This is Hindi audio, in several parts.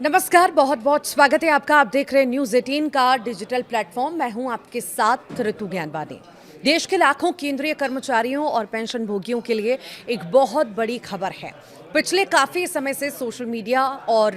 नमस्कार, बहुत बहुत स्वागत है आपका। आप देख रहे हैं न्यूज़ 18 का डिजिटल प्लेटफॉर्म। मैं हूं आपके साथ ऋतु ज्ञानवानी। देश के लाखों केंद्रीय कर्मचारियों और पेंशन भोगियों के लिए एक बहुत बड़ी खबर है। पिछले काफ़ी समय से सोशल मीडिया और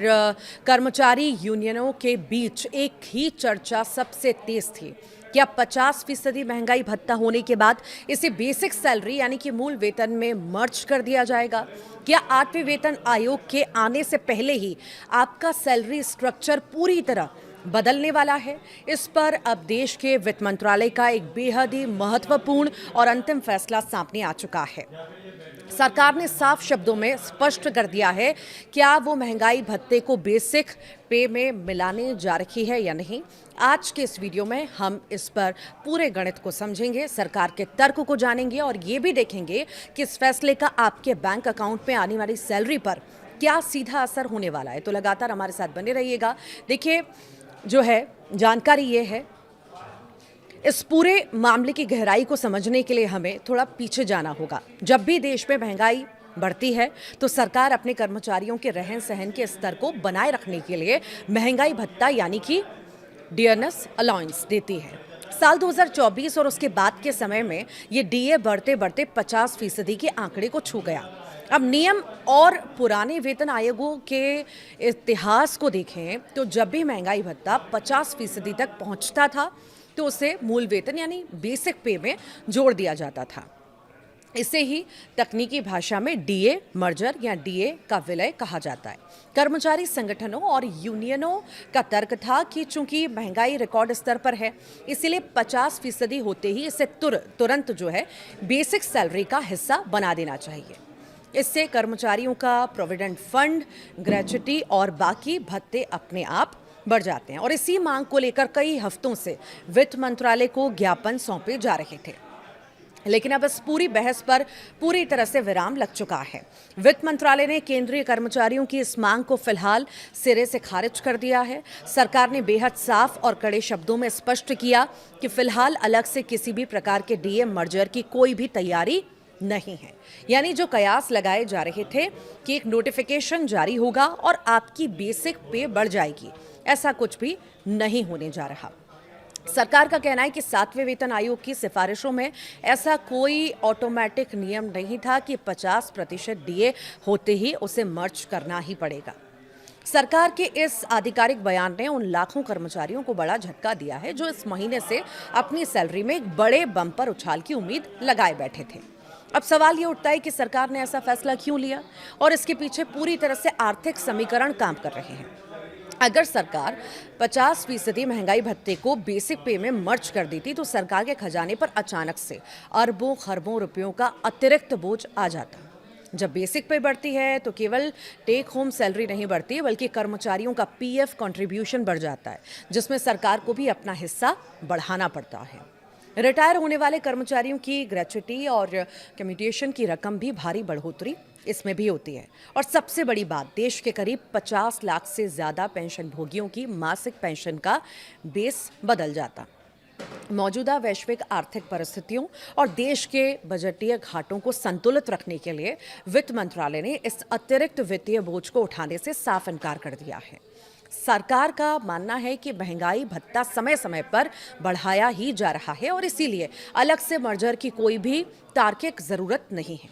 कर्मचारी यूनियनों के बीच एक ही चर्चा सबसे तेज थी। क्या 50% महंगाई भत्ता होने के बाद इसे बेसिक सैलरी यानी कि मूल वेतन में मर्ज कर दिया जाएगा? क्या 8वें वेतन आयोग के आने से पहले ही आपका सैलरी स्ट्रक्चर पूरी तरह बदलने वाला है? इस पर अब देश के वित्त मंत्रालय का एक बेहद ही महत्वपूर्ण और अंतिम फैसला सामने आ चुका है। सरकार ने साफ शब्दों में स्पष्ट कर दिया है क्या वो महंगाई भत्ते को बेसिक पे में मिलाने जा रही है या नहीं। आज के इस वीडियो में हम इस पर पूरे गणित को समझेंगे, सरकार के तर्क को जानेंगे और ये भी देखेंगे कि इस फैसले का आपके बैंक अकाउंट में आने वाली सैलरी पर क्या सीधा असर होने वाला है। तो लगातार हमारे साथ बने रहिएगा। देखिए, जो है जानकारी ये है, इस पूरे मामले की गहराई को समझने के लिए हमें थोड़ा पीछे जाना होगा। जब भी देश में महंगाई बढ़ती है तो सरकार अपने कर्मचारियों के रहन सहन के स्तर को बनाए रखने के लिए महंगाई भत्ता यानी कि डियरनेस अलाउंस देती है। साल 2024 और उसके बाद के समय में ये डीए बढ़ते बढ़ते 50% के आंकड़े को छू गया। अब नियम और पुराने वेतन आयोगों के इतिहास को देखें तो जब भी महंगाई भत्ता 50% तक पहुंचता था तो उसे मूल वेतन यानी बेसिक पे में जोड़ दिया जाता था। इसे ही तकनीकी भाषा में डीए मर्जर या डीए का विलय कहा जाता है। कर्मचारी संगठनों और यूनियनों का तर्क था कि चूंकि महंगाई रिकॉर्ड स्तर पर है, इसीलिए 50% होते ही इसे तुरंत जो है बेसिक सैलरी का हिस्सा बना देना चाहिए। इससे कर्मचारियों का प्रोविडेंट फंड, ग्रेच्युटी और बाकी भत्ते अपने आप बढ़ जाते हैं। और इसी मांग को लेकर कई हफ्तों से वित्त मंत्रालय को ज्ञापन सौंपे जा रहे थे, लेकिन अब इस पूरी बहस पर पूरी तरह से विराम लग चुका है। वित्त मंत्रालय ने केंद्रीय कर्मचारियों की इस मांग को फिलहाल सिरे से खारिज कर दिया है। सरकार ने बेहद साफ और कड़े शब्दों में स्पष्ट किया कि फिलहाल अलग से किसी भी प्रकार के डीए मर्जर की कोई भी तैयारी नहीं है। यानी जो कयास लगाए जा रहे थे कि एक नोटिफिकेशन जारी होगा और आपकी बेसिक पे बढ़ जाएगी, ऐसा कुछ भी नहीं होने जा रहा। सरकार का कहना है कि 7वें वेतन आयोग की सिफारिशों में ऐसा कोई ऑटोमेटिक नियम नहीं था कि 50% डीए होते ही उसे मर्ज करना ही पड़ेगा। सरकार के इस आधिकारिक बयान ने उन लाखों कर्मचारियों को बड़ा झटका दिया है जो इस महीने से अपनी सैलरी में एक बड़े बम्पर उछाल की उम्मीद लगाए बैठे थे। अब सवाल ये उठता है कि सरकार ने ऐसा फैसला क्यों लिया और इसके पीछे पूरी तरह से आर्थिक समीकरण काम कर रहे हैं। अगर सरकार 50% महंगाई भत्ते को बेसिक पे में मर्ज कर देती तो सरकार के खजाने पर अचानक से अरबों खरबों रुपयों का अतिरिक्त बोझ आ जाता। जब बेसिक पे बढ़ती है तो केवल टेक होम सैलरी नहीं बढ़ती बल्कि कर्मचारियों का पीएफ कंट्रीब्यूशन बढ़ जाता है, जिसमें सरकार को भी अपना हिस्सा बढ़ाना पड़ता है। रिटायर होने वाले कर्मचारियों की ग्रेच्युटी और कम्यूटेशन की रकम भी भारी बढ़ोतरी इसमें भी होती है। और सबसे बड़ी बात, देश के करीब 50 लाख से ज़्यादा पेंशन भोगियों की मासिक पेंशन का बेस बदल जाता। मौजूदा वैश्विक आर्थिक परिस्थितियों और देश के बजटीय घाटों को संतुलित रखने के लिए वित्त मंत्रालय ने इस अतिरिक्त वित्तीय बोझ को उठाने से साफ इनकार कर दिया है। सरकार का मानना है कि महंगाई भत्ता समय समय पर बढ़ाया ही जा रहा है और इसीलिए अलग से मर्जर की कोई भी तार्किक जरूरत नहीं है।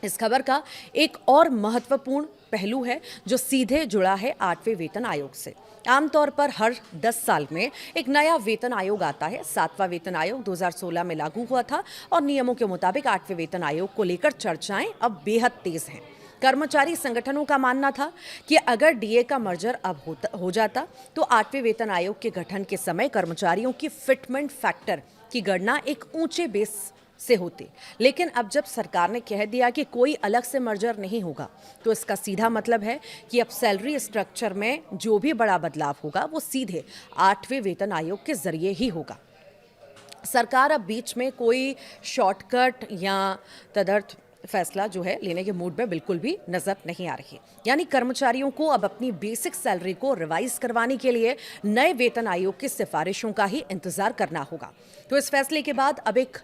इस खबर का एक और महत्वपूर्ण पहलू है जो सीधे जुड़ा है 8वें वेतन आयोग से। आमतौर पर हर 10 साल में एक नया वेतन आयोग आता है। 7वां वेतन आयोग 2016 में लागू हुआ था और नियमों के मुताबिक 8वें वेतन आयोग को लेकर चर्चाएं अब बेहद तेज हैं। कर्मचारी संगठनों का मानना था कि अगर डीए का मर्जर अब हो जाता तो 8वें वेतन आयोग के गठन के समय कर्मचारियों की फिटमेंट फैक्टर की गणना एक ऊंचे बेस से होती। लेकिन अब जब सरकार ने कह दिया कि कोई अलग से मर्जर नहीं होगा तो इसका सीधा मतलब है कि अब सैलरी स्ट्रक्चर में जो भी बड़ा बदलाव होगा वो सीधे 8वें वेतन आयोग के जरिए ही होगा। सरकार अब बीच में कोई शॉर्टकट या तदर्थ फैसला जो है लेने के मूड में बिल्कुल भी नजर नहीं आ रही। यानी कर्मचारियों को अब अपनी बेसिक सैलरी को रिवाइज करवाने के लिए नए वेतन आयोग की सिफारिशों का ही इंतजार करना होगा। तो इस फैसले के बाद अब एक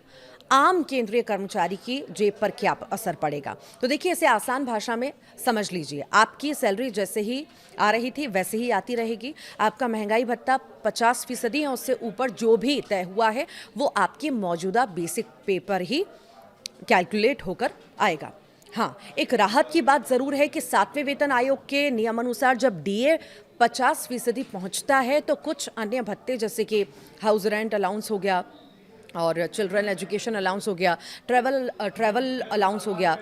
आम केंद्रीय कर्मचारी की जेब पर क्या असर पड़ेगा। तो देखिए, इसे आसान भाषा में समझ लीजिए। आपकी सैलरी जैसे ही आ रही थी वैसे ही आती रहेगी। आपका महंगाई भत्ता 50% या उससे ऊपर जो भी तय हुआ है वो आपकी मौजूदा बेसिक पे पर ही कैलकुलेट होकर आएगा। हाँ, एक राहत की बात जरूर है कि 7वें वेतन आयोग के नियमानुसार जब डीए 50% पहुंचता है तो कुछ अन्य भत्ते जैसे कि हाउस रेंट अलाउंस हो गया और चिल्ड्रन एजुकेशन अलाउंस हो गया, ट्रैवल अलाउंस हो गया,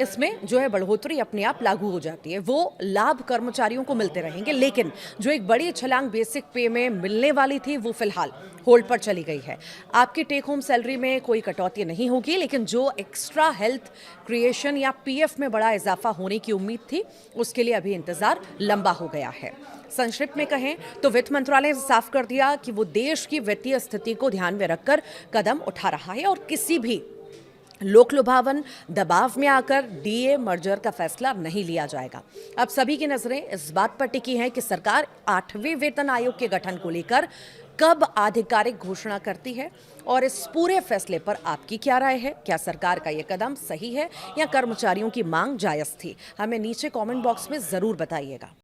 इसमें जो है बढ़ोतरी अपने आप लागू हो जाती है। वो लाभ कर्मचारियों को मिलते रहेंगे, लेकिन जो एक बड़ी छलांग बेसिक पे में मिलने वाली थी वो फिलहाल होल्ड पर चली गई है। आपकी टेक होम सैलरी में कोई कटौती नहीं होगी, लेकिन जो एक्स्ट्रा हेल्थ क्रिएशन या पीएफ में बड़ा इजाफा होने की उम्मीद थी उसके लिए अभी इंतजार लंबा हो गया है। संक्षिप्त में कहें तो वित्त मंत्रालय ने साफ कर दिया कि वो देश की वित्तीय स्थिति को ध्यान में रखकर कदम उठा रहा है और किसी भी लोक लुभावन दबाव में आकर डीए मर्जर का फैसला नहीं लिया जाएगा। अब सभी की नजरें इस बात पर टिकी हैं कि सरकार 8वें वेतन आयोग के गठन को लेकर कब आधिकारिक घोषणा करती है और इस पूरे फैसले पर आपकी क्या राय है। क्या सरकार का यह कदम सही है या कर्मचारियों की मांग जायज थी? हमें नीचे कमेंट बॉक्स में जरूर बताइएगा।